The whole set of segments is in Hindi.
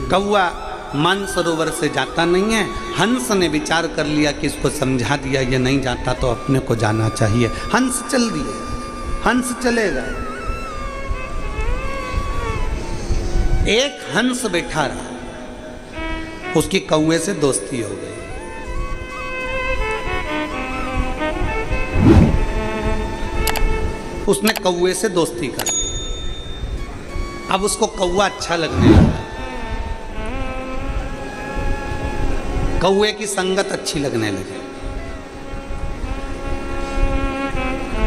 कौआ मानसरोवर से जाता नहीं है। हंस ने विचार कर लिया कि इसको समझा दिया, ये नहीं जाता तो अपने को जाना चाहिए। हंस चल दिए, हंस चलेगा। एक हंस बैठा रहा, उसकी कौए से दोस्ती हो गई। उसने कौए से दोस्ती कर ली। अब उसको कौआ अच्छा लगने लगा, कौए की संगत अच्छी लगने लगी।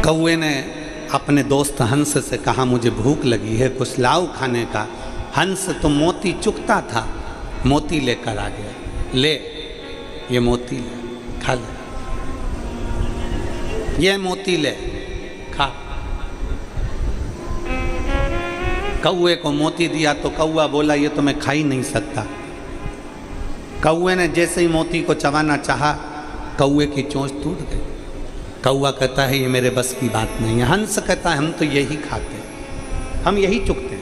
कौए ने अपने दोस्त हंस से कहा, मुझे भूख लगी है, कुछ लाओ खाने का। हंस तो मोती चुगता था, मोती लेकर आ गया। ले, ये मोती ले, खा ले, ये मोती ले, खा। कौए को मोती दिया तो कौआ बोला, ये तो मैं खा ही नहीं सकता। कौए ने जैसे ही मोती को चबाना चाहा, कौए की चोंच टूट गई। कौआ कहता है, ये मेरे बस की बात नहीं है। हंस कहता है, हम तो यही खाते हैं, हम यही चुगते हैं।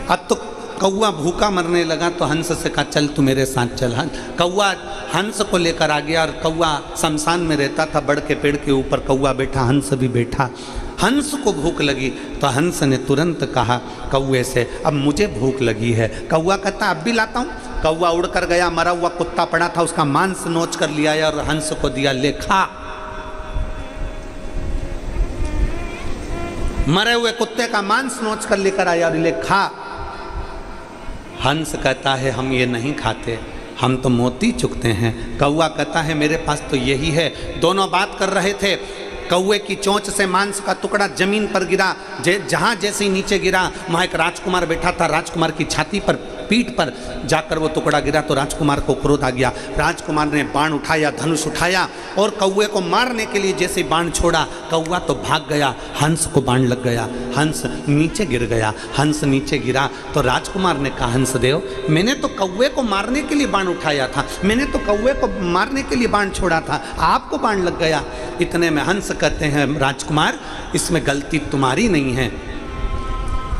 अब तो कौआ भूखा मरने लगा तो हंस से कहा, चल तू मेरे साथ चल। कौआ हंस को लेकर आ गया और कौआ शमशान में रहता था, बड़ के पेड़ के ऊपर कौआ बैठा, हंस भी बैठा। हंस को भूख लगी तो हंस ने तुरंत कहा कौए से, अब मुझे भूख लगी है। कौआ कहता, अब भी लाता हूँ। कौआ उड़कर गया, मरा हुआ कुत्ता पड़ा था, उसका मांस नोच कर लिया और हंस को दिया, ले खा। मरे हुए कुत्ते का मांस नोच कर लेकर आया और ले खा। हंस कहता है, हम ये नहीं खाते, हम तो मोती चुगते हैं। कौआ कहता है, मेरे पास तो यही है। दोनों बात कर रहे थे। कौए की चोंच से मांस का टुकड़ा जमीन पर गिरा। जहाँ जैसे ही नीचे गिरा, वहाँ एक राजकुमार बैठा था। राजकुमार की छाती पर, पीठ पर जाकर वो टुकड़ा गिरा तो राजकुमार को क्रोध आ गया। राजकुमार ने बाण उठाया, धनुष उठाया और कौए को मारने के लिए जैसे बाण छोड़ा, कौआ तो भाग गया, हंस को बाण लग गया, हंस नीचे गिर गया। हंस नीचे गिरा तो राजकुमार ने कहा, हंसदेव, मैंने तो कौए को मारने के लिए बाण उठाया था, मैंने तो कौए को मारने के लिए बाण छोड़ा था, आपको बाण लग गया। इतने में हंस कहते हैं, राजकुमार, इसमें गलती तुम्हारी नहीं है,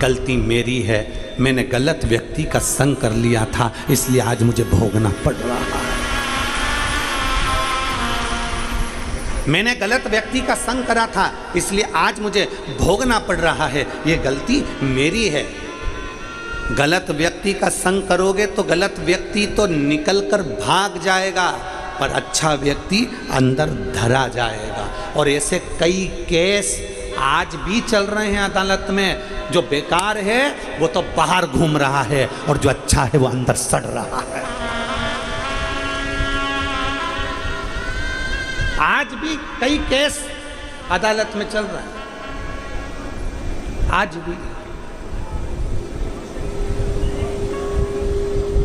गलती मेरी है। मैंने गलत व्यक्ति का संग कर लिया था, इसलिए आज मुझे भोगना पड़ रहा है। मैंने गलत व्यक्ति का संग करा था, इसलिए आज मुझे भोगना पड़ रहा है। ये गलती मेरी है। गलत व्यक्ति का संग करोगे तो गलत व्यक्ति तो निकल कर भाग जाएगा, पर अच्छा व्यक्ति अंदर धरा जाएगा। और ऐसे कई केस आज भी चल रहे हैं अदालत में। जो बेकार है वो तो बाहर घूम रहा है और जो अच्छा है वो अंदर सड़ रहा है। आज भी कई केस अदालत में चल रहा है, आज भी।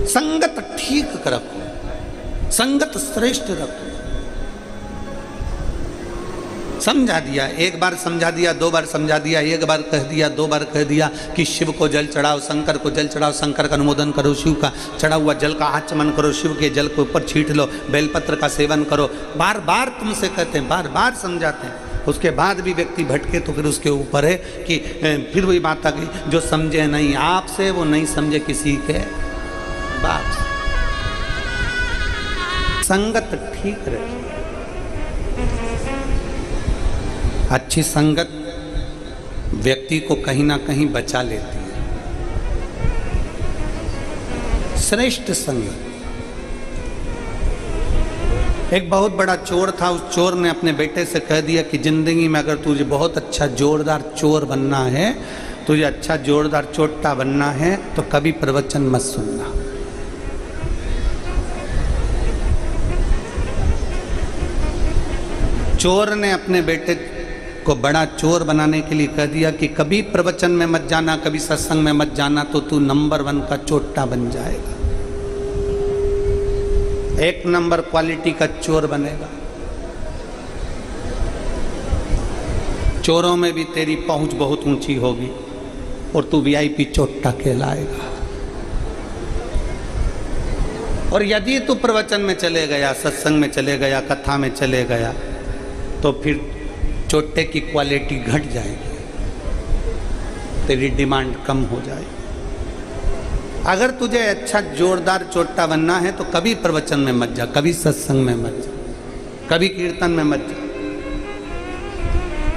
संगत ठीक रखो, संगत श्रेष्ठ रखो। समझा दिया, एक बार समझा दिया, दो बार समझा दिया, एक बार कह दिया, दो बार कह दिया कि शिव को जल चढ़ाओ, शंकर को जल चढ़ाओ, शंकर का अनुमोदन करो, शिव का चढ़ा हुआ जल का आचमन करो, शिव के जल के ऊपर छींट लो, बेलपत्र का सेवन करो। बार बार तुमसे कहते हैं, बार बार समझाते हैं। उसके बाद भी व्यक्ति भटके तो फिर उसके ऊपर है कि फिर वही बात आ गई, जो समझे नहीं आपसे वो नहीं समझे किसी के बाप से। संगत ठीक रहे। अच्छी संगत व्यक्ति को कहीं ना कहीं बचा लेती है। श्रेष्ठ संगत। एक बहुत बड़ा चोर था, उस चोर ने अपने बेटे से कह दिया कि जिंदगी में अगर तुझे बहुत अच्छा जोरदार चोर बनना है, तुझे अच्छा जोरदार चोट्टा बनना है, तो कभी प्रवचन मत सुनना। चोर ने अपने बेटे को बड़ा चोर बनाने के लिए कह दिया कि कभी प्रवचन में मत जाना, कभी सत्संग में मत जाना, तो तू नंबर 1 का चोट्टा बन जाएगा, 1 नंबर क्वालिटी का चोर बनेगा। चोरों में भी तेरी पहुंच बहुत ऊंची होगी और तू वीआईपी चोट्टा कहलाएगा। और यदि तू प्रवचन में चले गया, सत्संग में चले गया, कथा में चले गया, तो फिर चोट्टे की क्वालिटी घट जाएगी, तेरी डिमांड कम हो जाए। अगर तुझे अच्छा जोरदार चोट्टा बनना है तो कभी प्रवचन में मत जा, कभी सत्संग में मत जा, कभी कीर्तन में मत जा।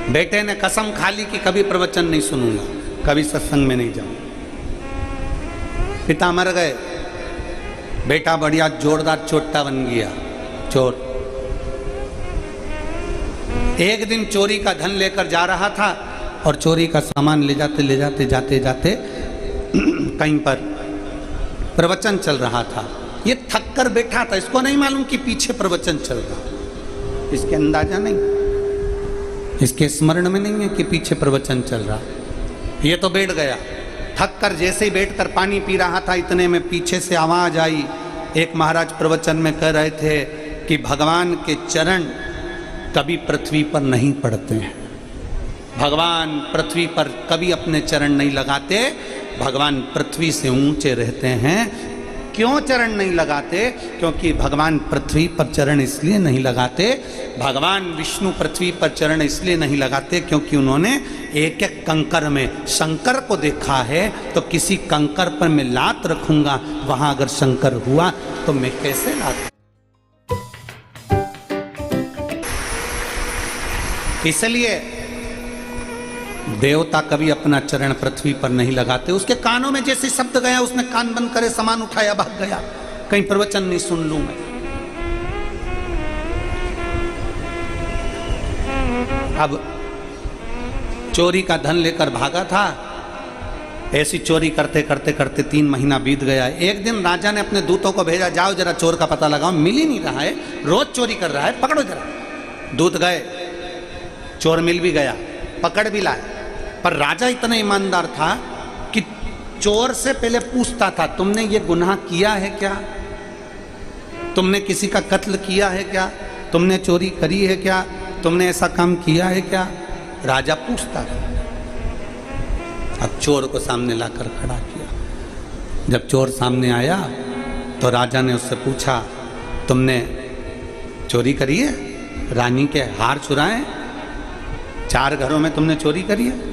बेटे ने कसम खा ली कि कभी प्रवचन नहीं सुनूंगा, कभी सत्संग में नहीं जाऊंगा। पिता मर गए, बेटा बढ़िया जोरदार चोट्टा बन गया, चोर। एक दिन चोरी का धन लेकर जा रहा था और चोरी का सामान ले जाते जाते कहीं पर प्रवचन चल रहा था। ये थक कर बैठा था, इसको नहीं मालूम कि पीछे प्रवचन चल रहा, इसके अंदाजा नहीं, इसके स्मरण में नहीं है कि पीछे प्रवचन चल रहा। ये तो बैठ गया, थक कर जैसे ही बैठकर पानी पी रहा था, इतने में पीछे से आवाज आई। एक महाराज प्रवचन में कह रहे थे कि भगवान के चरण कभी पृथ्वी पर नहीं पड़ते हैं, भगवान पृथ्वी पर कभी अपने चरण नहीं लगाते, भगवान पृथ्वी से ऊंचे रहते हैं। क्यों चरण नहीं लगाते? क्योंकि भगवान पृथ्वी पर चरण इसलिए नहीं लगाते, भगवान विष्णु पृथ्वी पर चरण इसलिए नहीं लगाते क्योंकि उन्होंने एक एक कंकर में शंकर को देखा है। तो किसी कंकर पर मैं लात रखूंगा, वहां अगर शंकर हुआ तो मैं कैसे लात। इसलिए देवता कभी अपना चरण पृथ्वी पर नहीं लगाते। उसके कानों में जैसे शब्द गया, उसने कान बंद करे, सामान उठाया, भाग गया, कहीं प्रवचन नहीं सुन लूं मैं। अब चोरी का धन लेकर भागा था, ऐसी चोरी करते करते करते 3 महीना बीत गया। एक दिन राजा ने अपने दूतों को भेजा, जाओ जरा चोर का पता लगाओ, मिल ही नहीं रहा है, रोज चोरी कर रहा है, पकड़ो जरा। दूत गए, चोर मिल भी गया, पकड़ भी लाए। पर राजा इतना ईमानदार था कि चोर से पहले पूछता था, तुमने ये गुनाह किया है क्या? तुमने किसी का कत्ल किया है क्या? तुमने चोरी करी है क्या? तुमने ऐसा काम किया है क्या? राजा पूछता था। अब चोर को सामने लाकर खड़ा किया। जब चोर सामने आया तो राजा ने उससे पूछा, तुमने चोरी करी है? रानी के हार चुराए? 4 घरों में तुमने चोरी करी है?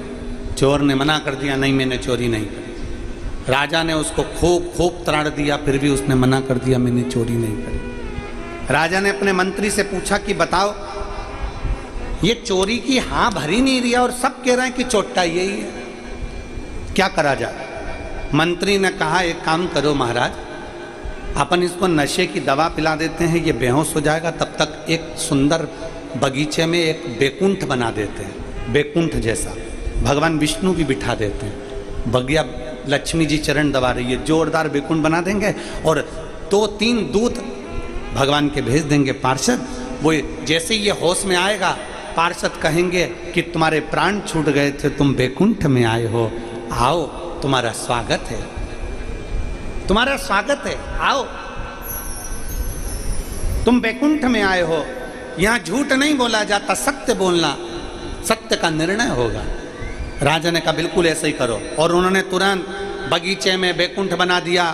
चोर ने मना कर दिया, नहीं मैंने चोरी नहीं करी। राजा ने उसको खूब त्राड़ दिया, फिर भी उसने मना कर दिया, मैंने चोरी नहीं करी। राजा ने अपने मंत्री से पूछा कि बताओ, ये चोरी की हाँ भरी नहीं रही और सब कह रहे हैं कि चोट्टा यही है, क्या करा जाए? मंत्री ने कहा, एक काम करो महाराज, अपन इसको नशे की दवा पिला देते हैं, ये बेहोश हो जाएगा, तब तक एक सुंदर बगीचे में एक बैकुंठ बना देते हैं, बैकुंठ जैसा, भगवान विष्णु भी बिठा देते हैं, बगिया लक्ष्मी जी चरण दबा रही है, जोरदार बैकुंठ बना देंगे और 2-3 दूत भगवान के भेज देंगे, पार्षद। वो जैसे ये होश में आएगा, पार्षद कहेंगे कि तुम्हारे प्राण छूट गए थे, तुम बैकुंठ में आए हो, आओ तुम्हारा स्वागत है, तुम्हारा स्वागत है, आओ तुम बैकुंठ में आए हो। यहां झूठ नहीं बोला जाता, सत्य बोलना, सत्य का निर्णय होगा। राजा ने कहा बिल्कुल ऐसे ही करो, और उन्होंने तुरंत बगीचे में बैकुंठ बना दिया,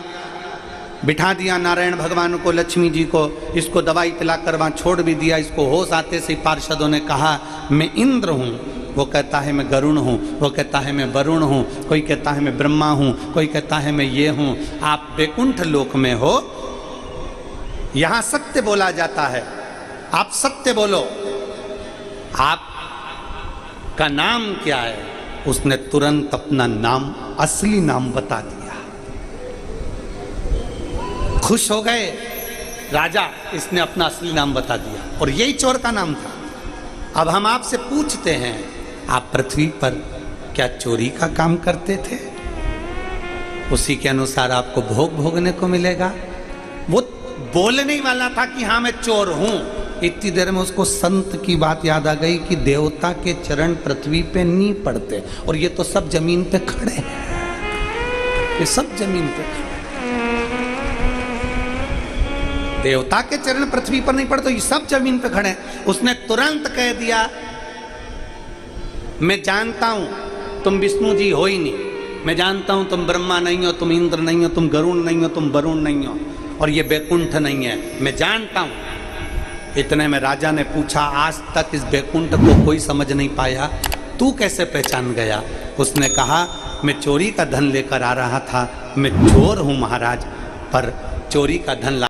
बिठा दिया नारायण भगवान को, लक्ष्मी जी को, इसको दवाई पिलाकर वहां छोड़ भी दिया। इसको होश आते से पार्षदों ने कहा, मैं इंद्र हूं, वो कहता है मैं गरुण हूं, वो कहता है मैं वरुण हूं, कोई कहता है मैं ब्रह्मा हूं, कोई कहता है मैं ये हूं, आप बैकुंठ लोक में हो, यहां सत्य बोला जाता है, आप सत्य बोलो, आप का नाम क्या है? उसने तुरंत अपना नाम, असली नाम बता दिया। खुश हो गए राजा, इसने अपना असली नाम बता दिया और यही चोर का नाम था। अब हम आपसे पूछते हैं, आप पृथ्वी पर क्या चोरी का काम करते थे? उसी के अनुसार आपको भोग भोगने को मिलेगा। वो बोलने ही वाला था कि हाँ मैं चोर हूं, इतनी देर में उसको संत की बात याद आ गई कि देवता के चरण पृथ्वी पे नहीं पड़ते, और ये तो सब जमीन पे खड़े हैं, ये सब जमीन पे खड़े। देवता के चरण पृथ्वी पर नहीं पड़ते, ये सब जमीन पे खड़े हैं। उसने तुरंत कह दिया, मैं जानता हूं तुम विष्णु जी हो ही नहीं, मैं जानता हूं तुम ब्रह्मा नहीं हो, तुम इंद्र नहीं हो, तुम गरुण नहीं हो, तुम वरुण नहीं हो, और ये बैकुंठ नहीं है, मैं जानता हूं। इतने में राजा ने पूछा, आज तक इस बैकुंठ को कोई समझ नहीं पाया, तू कैसे पहचान गया? उसने कहा, मैं चोरी का धन लेकर आ रहा था, मैं चोर हूँ महाराज, पर चोरी का धन ला